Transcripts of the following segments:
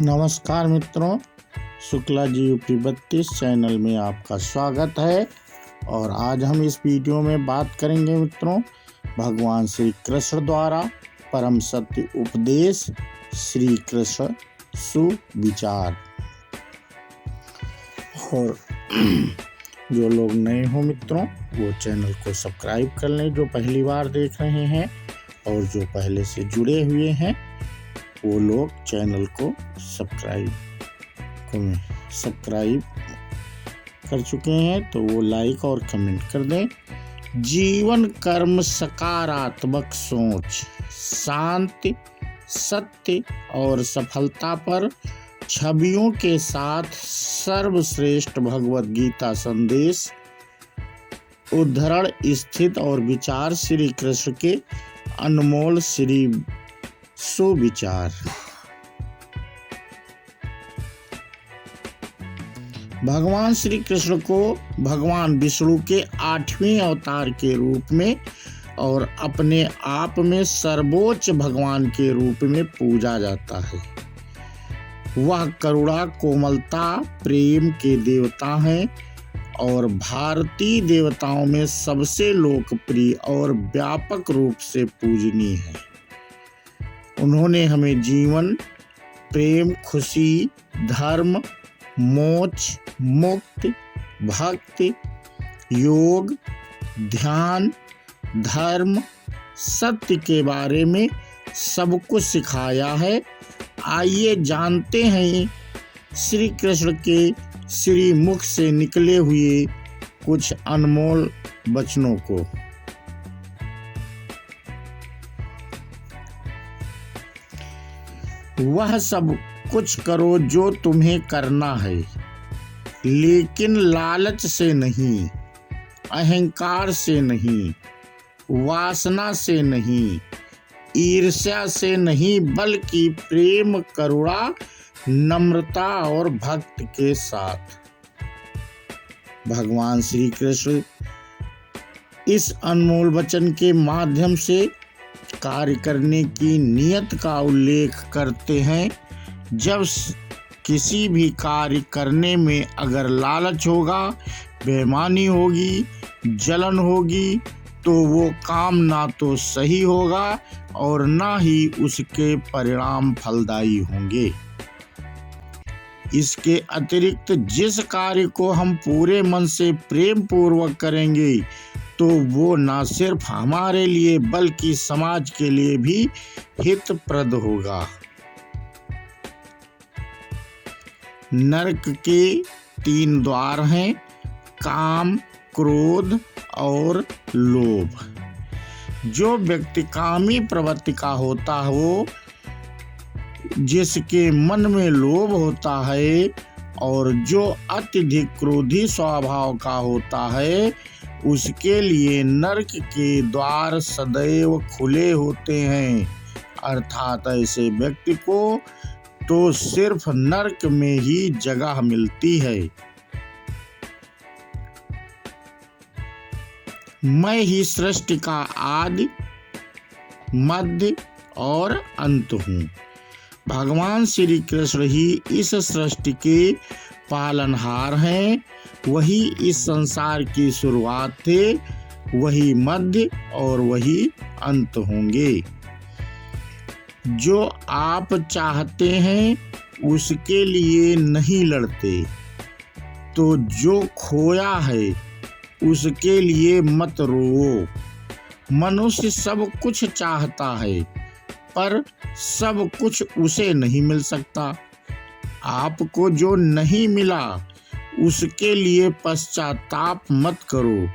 नमस्कार मित्रों, Shukla ji UP 32 channel में आपका स्वागत है। और आज हम इस वीडियो में बात करेंगे मित्रों, भगवान श्री कृष्ण द्वारा परम सत्य उपदेश श्री कृष्ण सुविचार। और जो लोग नए हो मित्रों, वो चैनल को सब्सक्राइब कर लें जो पहली बार देख रहे हैं, और जो पहले से जुड़े हुए हैं वो लोग चैनल को सब्सक्राइब कर चुके हैं तो वो लाइक और कमेंट कर दें। जीवन कर्म सकारात्मक सोच, शांति, सत्य और सफलता पर छवियों के साथ सर्वश्रेष्ठ भगवत गीता संदेश, उद्धरण, स्थित और विचार श्री कृष्ण के अनमोल श्री सुविचार। भगवान श्री कृष्ण को भगवान विष्णु के 8वें अवतार के रूप में और अपने आप में सर्वोच्च भगवान के रूप में पूजा जाता है। वह करुणा, कोमलता, प्रेम के देवता हैं और भारतीय देवताओं में सबसे लोकप्रिय और व्यापक रूप से पूजनीय है। उन्होंने हमें जीवन, प्रेम, खुशी, धर्म, मोक्ष, मुक्ति, भक्ति, योग, ध्यान, धर्म, सत्य के बारे में सब कुछ सिखाया है। आइए जानते हैं श्री कृष्ण के श्री मुख से निकले हुए कुछ अनमोल वचनों को। वह सब कुछ करो जो तुम्हें करना है, लेकिन लालच से नहीं, अहंकार से नहीं, वासना से नहीं, ईर्ष्या से नहीं, बल्कि प्रेम, करुणा, नम्रता और भक्ति के साथ। भगवान श्री कृष्ण इस अनमोल वचन के माध्यम से कार्य करने की नियत का उल्लेख करते हैं। जब किसी भी कार्य करने में अगर लालच होगा, बेईमानी होगी, जलन होगी, तो वो काम ना तो सही होगा और ना ही उसके परिणाम फलदायी होंगे। इसके अतिरिक्त जिस कार्य को हम पूरे मन से प्रेम पूर्वक करेंगे, तो वो न सिर्फ हमारे लिए बल्कि समाज के लिए भी हितप्रद होगा। नरक के 3 द्वार हैं, काम, क्रोध और लोभ। जो व्यक्ति कामी प्रवृत्ति का होता हो, जिसके मन में लोभ होता है, और जो अत्यधिक क्रोधी स्वभाव का होता है, उसके लिए नरक के द्वार सदैव खुले होते हैं। अर्थात ऐसे व्यक्ति को तो सिर्फ नरक में ही जगह मिलती है। मैं ही सृष्टि का आदि, मध्य और अंत हूँ। भगवान श्री कृष्ण ही इस सृष्टि के पालनहार हैं। वही इस संसार की शुरुआत थे, वही मध्य और वही अंत होंगे। जो आप चाहते हैं उसके लिए नहीं लड़ते, तो जो खोया है उसके लिए मत रोओ। मनुष्य सब कुछ चाहता है, पर सब कुछ उसे नहीं मिल सकता। आपको जो नहीं मिला उसके लिए पश्चाताप मत करो,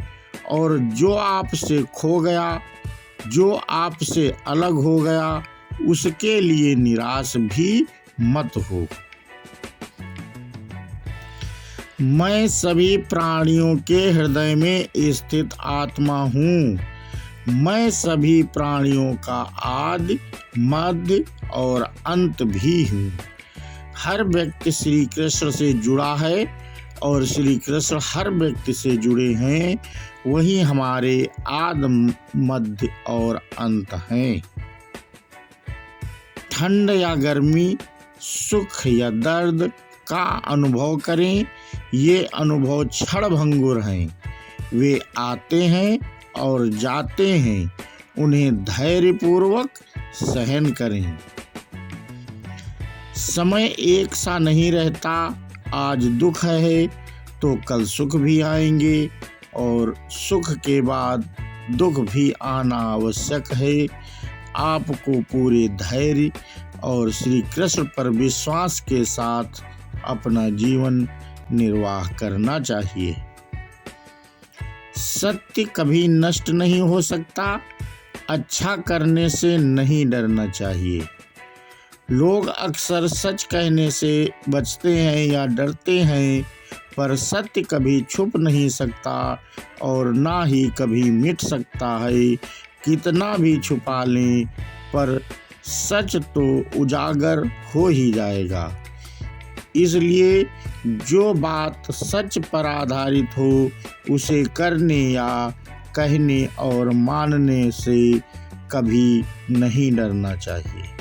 और जो आपसे खो गया, जो आपसे अलग हो गया, उसके लिए निराश भी मत हो। मैं सभी प्राणियों के हृदय में स्थित आत्मा हूँ। मैं सभी प्राणियों का आदि, मध्य और अंत भी हूँ। हर व्यक्ति श्री कृष्ण से जुड़ा है और श्री कृष्ण हर व्यक्ति से जुड़े हैं। वही हमारे आदि, मध्य और अंत हैं। ठंड या गर्मी, सुख या दर्द का अनुभव करें। ये अनुभव क्षणभंगुर हैं, वे आते हैं और जाते हैं, उन्हें धैर्यपूर्वक सहन करें। समय एक सा नहीं रहता, आज दुख है तो कल सुख भी आएंगे और सुख के बाद दुख भी आना आवश्यक है। आपको पूरे धैर्य और श्री कृष्ण पर विश्वास के साथ अपना जीवन निर्वाह करना चाहिए। सत्य कभी नष्ट नहीं हो सकता, अच्छा करने से नहीं डरना चाहिए। लोग अक्सर सच कहने से बचते हैं या डरते हैं, पर सत्य कभी छुप नहीं सकता और ना ही कभी मिट सकता है। कितना भी छुपा लें, पर सच तो उजागर हो ही जाएगा। इसलिए जो बात सच पर आधारित हो, उसे करने या कहने और मानने से कभी नहीं डरना चाहिए।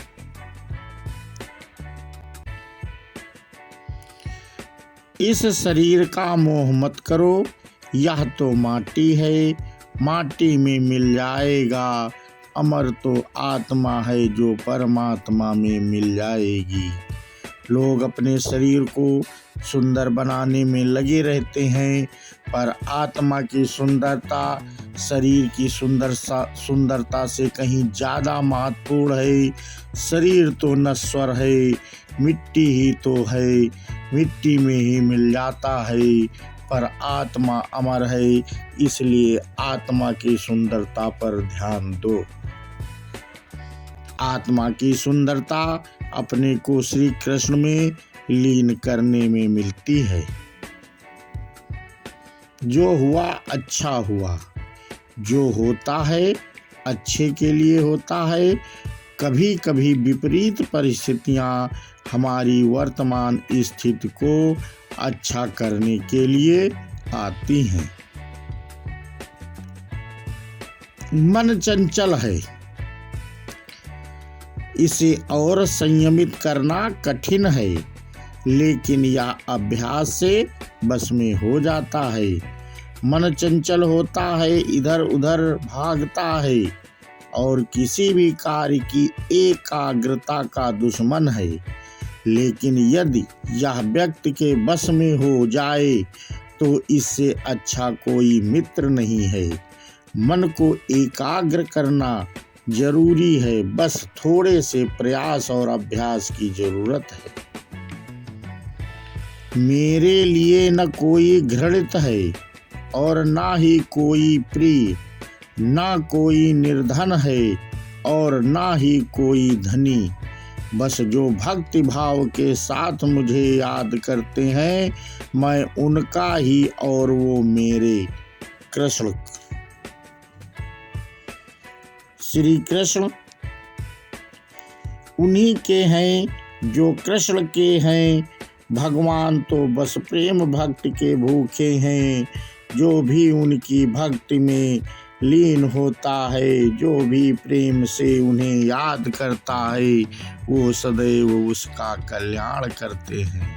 इस शरीर का मोह मत करो, यह तो माटी है, माटी में मिल जाएगा। अमर तो आत्मा है जो परमात्मा में मिल जाएगी। लोग अपने शरीर को सुंदर बनाने में लगे रहते हैं, पर आत्मा की सुंदरता शरीर की सुंदरता से कहीं ज़्यादा महत्वपूर्ण है। शरीर तो नश्वर है, मिट्टी ही तो है, मिट्टी में ही मिल जाता है, पर आत्मा अमर है। इसलिए आत्मा की सुंदरता पर ध्यान दो। आत्मा की सुंदरता अपने को श्री कृष्ण में लीन करने में मिलती है। जो हुआ अच्छा हुआ, जो होता है अच्छे के लिए होता है। कभी कभी विपरीत परिस्थितियां हमारी वर्तमान स्थिति को अच्छा करने के लिए आती हैं। मन चंचल है, इसे और संयमित करना कठिन है, लेकिन यह अभ्यास से बस में हो जाता है। मन चंचल होता है, इधर उधर भागता है और किसी भी कार्य की एकाग्रता का दुश्मन है। लेकिन यदि यह व्यक्ति के बस में हो जाए तो इससे अच्छा कोई मित्र नहीं है। मन को एकाग्र करना जरूरी है, बस थोड़े से प्रयास और अभ्यास की जरूरत है। मेरे लिए न कोई घृणित है और ना ही कोई प्रिय, ना कोई निर्धन है और ना ही कोई धनी। बस जो भक्ति भाव के साथ मुझे याद करते हैं, मैं उनका ही और वो मेरे। कृष्ण। श्री कृष्ण उन्हीं के हैं जो कृष्ण के हैं। भगवान तो बस प्रेम भक्ति के भूखे हैं। जो भी उनकी भक्ति में लीन होता है, जो भी प्रेम से उन्हें याद करता है, वो सदैव उसका कल्याण करते हैं।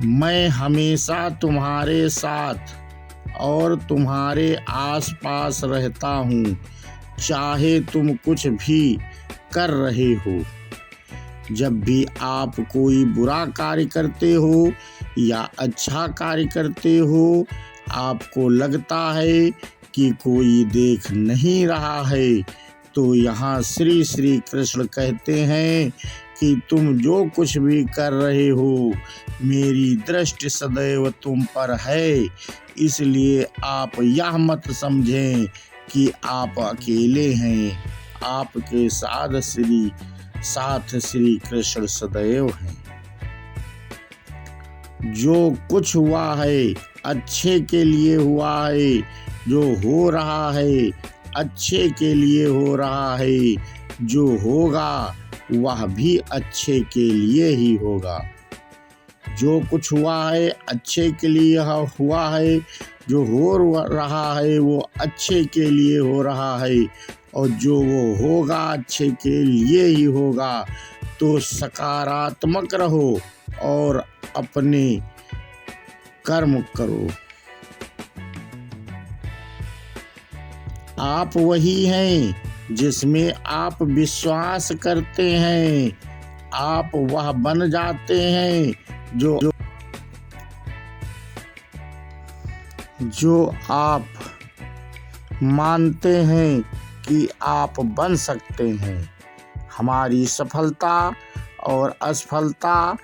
मैं हमेशा तुम्हारे साथ और तुम्हारे आसपास रहता हूँ, चाहे तुम कुछ भी कर रहे हो। जब भी आप कोई बुरा कार्य करते हो या अच्छा कार्य करते हो, आपको लगता है कि कोई देख नहीं रहा है, तो यहाँ श्री श्री कृष्ण कहते हैं कि तुम जो कुछ भी कर रहे हो, मेरी दृष्टि सदैव तुम पर है। इसलिए आप यह मत समझें कि आप अकेले हैं, आपके साथ श्री कृष्ण सदैव हैं। जो कुछ हुआ है अच्छे के लिए हुआ है, जो हो रहा है अच्छे के लिए हो रहा है, जो होगा वह भी अच्छे के लिए ही होगा। जो कुछ हुआ है अच्छे के लिए हुआ है, जो हो रहा है वो अच्छे के लिए हो रहा है, और जो वो होगा अच्छे के लिए ही होगा। तो सकारात्मक रहो और अपने कर्म करो। आप वही हैं जिसमें आप विश्वास करते हैं। आप वह बन जाते हैं जो आप मानते हैं कि आप बन सकते हैं। हमारी सफलता और असफलता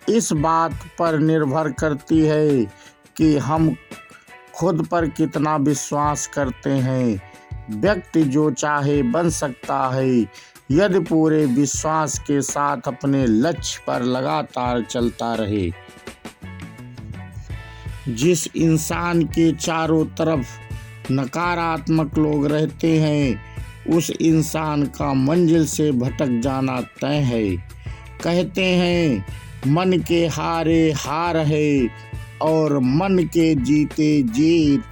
इस बात पर निर्भर करती है कि हम खुद पर कितना विश्वास करते हैं। व्यक्ति जो चाहे बन सकता है यदि पूरे विश्वास के साथ अपने लक्ष्य पर लगातार चलता रहे। जिस इंसान के चारों तरफ नकारात्मक लोग रहते हैं उस इंसान का मंजिल से भटक जाना तय है। कहते हैं मन के हारे हार है और मन के जीते जीत।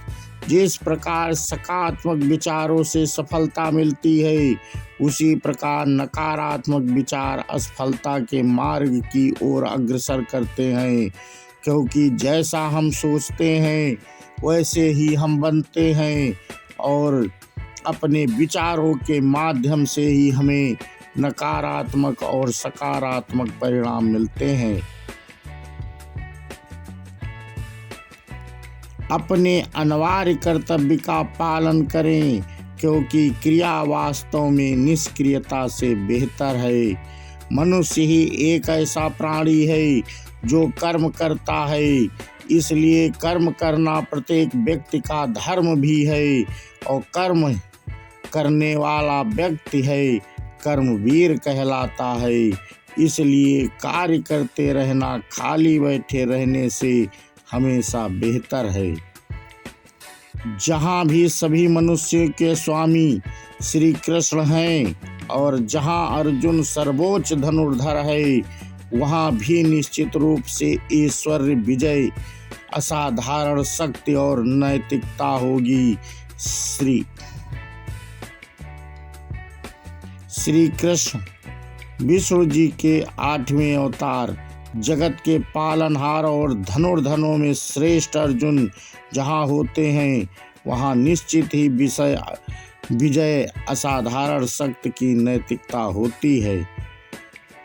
जिस प्रकार सकारात्मक विचारों से सफलता मिलती है उसी प्रकार नकारात्मक विचार असफलता के मार्ग की ओर अग्रसर करते हैं, क्योंकि जैसा हम सोचते हैं वैसे ही हम बनते हैं और अपने विचारों के माध्यम से ही हमें नकारात्मक और सकारात्मक परिणाम मिलते हैं। अपने अनिवार्य कर्तव्य का पालन करें, क्योंकि क्रिया वास्तव में निष्क्रियता से बेहतर है। मनुष्य ही एक ऐसा प्राणी है जो कर्म करता है, इसलिए कर्म करना प्रत्येक व्यक्ति का धर्म भी है और कर्म करने वाला व्यक्ति है कर्मवीर कहलाता है। इसलिए कार्य करते रहना खाली बैठे रहने से हमेशा बेहतर है। जहाँ भी सभी मनुष्यों के स्वामी श्री कृष्ण हैं और जहाँ अर्जुन सर्वोच्च धनुर्धर है वहाँ भी निश्चित रूप से ऐश्वर्य विजय असाधारण शक्ति और नैतिकता होगी। श्री कृष्ण विष्णु जी के 8वें अवतार जगत के पालनहार और धनुर्धरों में श्रेष्ठ अर्जुन जहाँ होते हैं वहाँ निश्चित ही विजय असाधारण शक्ति की नैतिकता होती है।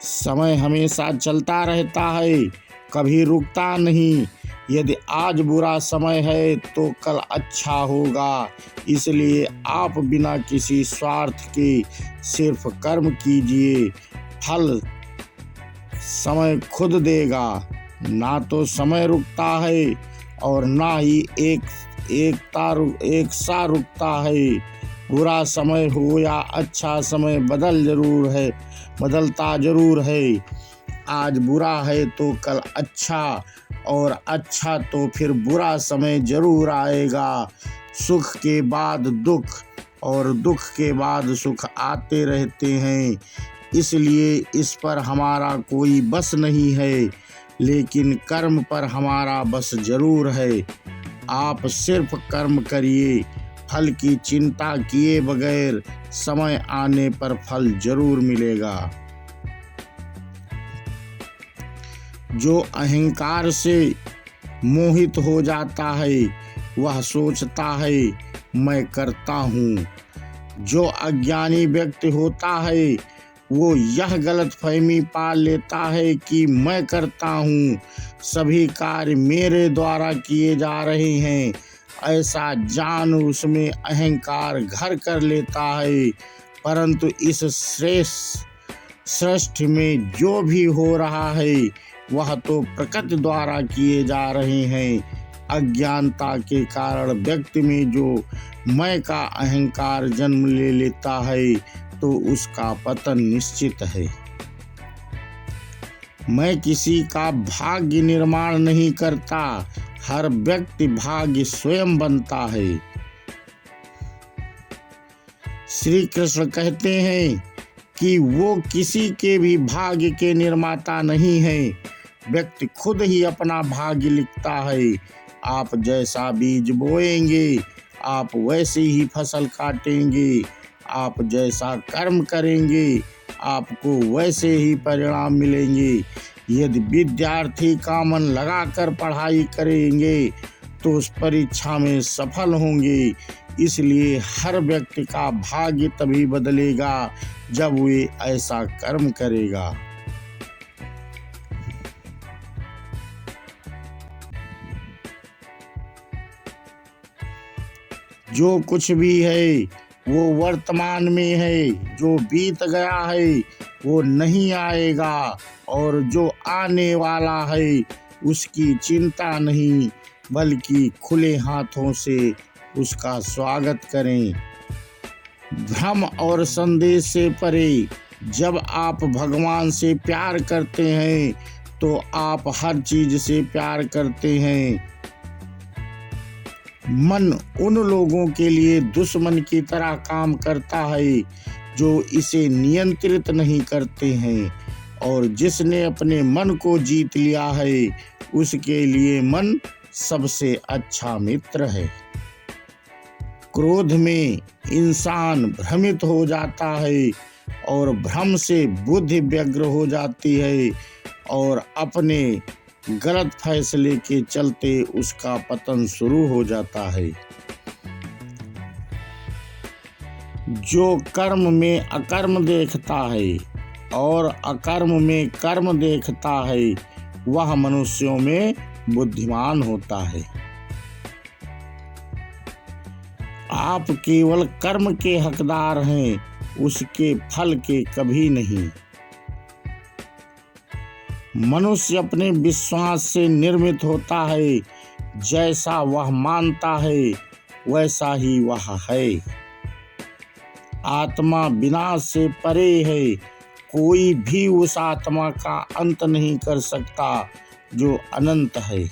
समय हमेशा चलता रहता है, कभी रुकता नहीं। यदि आज बुरा समय है तो कल अच्छा होगा। इसलिए आप बिना किसी स्वार्थ के सिर्फ कर्म कीजिए, फल समय खुद देगा। ना तो समय रुकता है और ना ही एक सा रुकता है। बुरा समय हो या अच्छा समय बदलता जरूर है। आज बुरा है तो कल अच्छा और अच्छा तो फिर बुरा समय जरूर आएगा। सुख के बाद दुख और दुख के बाद सुख आते रहते हैं। इसलिए इस पर हमारा कोई बस नहीं है, लेकिन कर्म पर हमारा बस जरूर है। आप सिर्फ कर्म करिए, फल की चिंता किए बगैर समय आने पर फल जरूर मिलेगा। जो अहंकार से मोहित हो जाता है वह सोचता है मैं करता हूँ। जो अज्ञानी व्यक्ति होता है वो यह गलतफहमी पाल लेता है कि मैं करता हूँ, सभी कार्य मेरे द्वारा किए जा रहे हैं। ऐसा जान उसमें अहंकार घर कर लेता है। परंतु इस सृष्टि में जो भी हो रहा है वह तो प्रकृति द्वारा किए जा रहे हैं। अज्ञानता के कारण व्यक्ति में जो मैं का अहंकार जन्म ले लेता है तो उसका पतन निश्चित है। मैं किसी का भाग्य निर्माण नहीं करता, हर व्यक्ति भाग्य स्वयं बनता है। श्री कृष्ण कहते हैं कि वो किसी के भी भाग्य के निर्माता नहीं है, व्यक्ति खुद ही अपना भाग्य लिखता है। आप जैसा बीज बोएंगे आप वैसे ही फसल काटेंगे। आप जैसा कर्म करेंगे आपको वैसे ही परिणाम मिलेंगे। यदि विद्यार्थी का मन लगाकर पढ़ाई करेंगे तो उस परीक्षा में सफल होंगे। इसलिए हर व्यक्ति का भाग्य तभी बदलेगा जब वे ऐसा कर्म करेगा। जो कुछ भी है वो वर्तमान में है, जो बीत गया है वो नहीं आएगा, और जो आने वाला है उसकी चिंता नहीं बल्कि खुले हाथों से उसका स्वागत करें। भ्रम और संदेश से परे, जब आप भगवान से प्यार करते हैं तो आप हर चीज से प्यार करते हैं। मन उन लोगों के लिए दुश्मन की तरह काम करता है जो इसे नियंत्रित नहीं करते हैं, और जिसने अपने मन को जीत लिया है उसके लिए मन सबसे अच्छा मित्र है। क्रोध में इंसान भ्रमित हो जाता है और भ्रम से बुद्धि व्यग्र हो जाती है, और अपने गलत फैसले के चलते उसका पतन शुरू हो जाता है। जो कर्म में अकर्म देखता है और अकर्म में कर्म देखता है वह मनुष्यों में बुद्धिमान होता है। आप केवल कर्म के हकदार हैं, उसके फल के कभी नहीं। मनुष्य अपने विश्वास से निर्मित होता है, जैसा वह मानता है वैसा ही वह है। आत्मा विनाश से परे है, कोई भी उस आत्मा का अंत नहीं कर सकता जो अनंत है।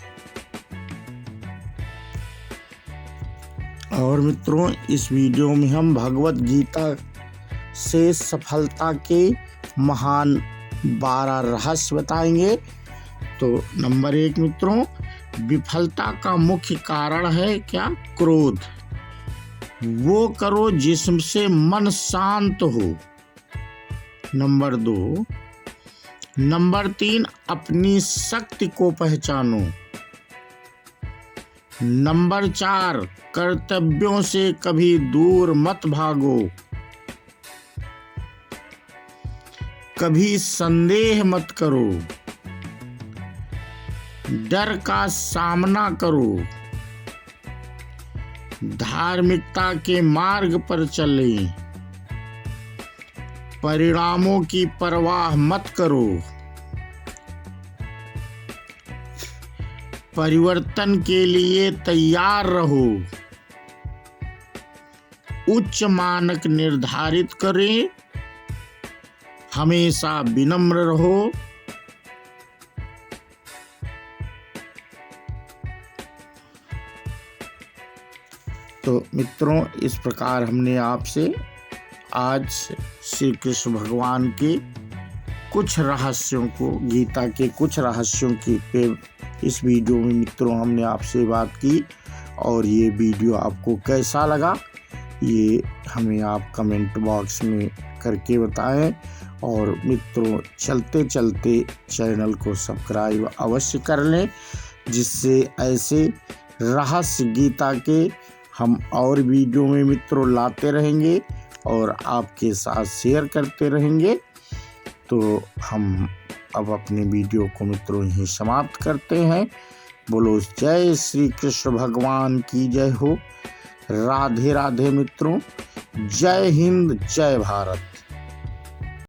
और मित्रों, इस वीडियो में हम भगवत गीता से सफलता के महान 12 रहस्य बताएंगे। तो नंबर 1 मित्रों, विफलता का मुख्य कारण है क्या? क्रोध। वो करो जिससे मन शांत हो। नंबर 2। नंबर 3, अपनी शक्ति को पहचानो। नंबर 4, कर्तव्यों से कभी दूर मत भागो। कभी संदेह मत करो। डर का सामना करो। धार्मिकता के मार्ग पर चलें। परिणामों की परवाह मत करो। परिवर्तन के लिए तैयार रहो। उच्च मानक निर्धारित करें। हमेशा विनम्र रहो। तो मित्रों, इस प्रकार हमने आपसे आज श्री कृष्ण भगवान के कुछ रहस्यों को, गीता के कुछ रहस्यों की पे इस वीडियो में मित्रों हमने आपसे बात की। और ये वीडियो आपको कैसा लगा ये हमें आप कमेंट बॉक्स में करके बताएं। और मित्रों, चलते चलते चैनल को सब्सक्राइब अवश्य कर लें, जिससे ऐसे रहस्य गीता के हम और वीडियो में मित्रों लाते रहेंगे और आपके साथ शेयर करते रहेंगे। तो हम अब अपने वीडियो को मित्रों यहीं समाप्त करते हैं। बोलो जय श्री कृष्ण भगवान की जय हो। राधे राधे मित्रों। जय हिंद, जय भारत।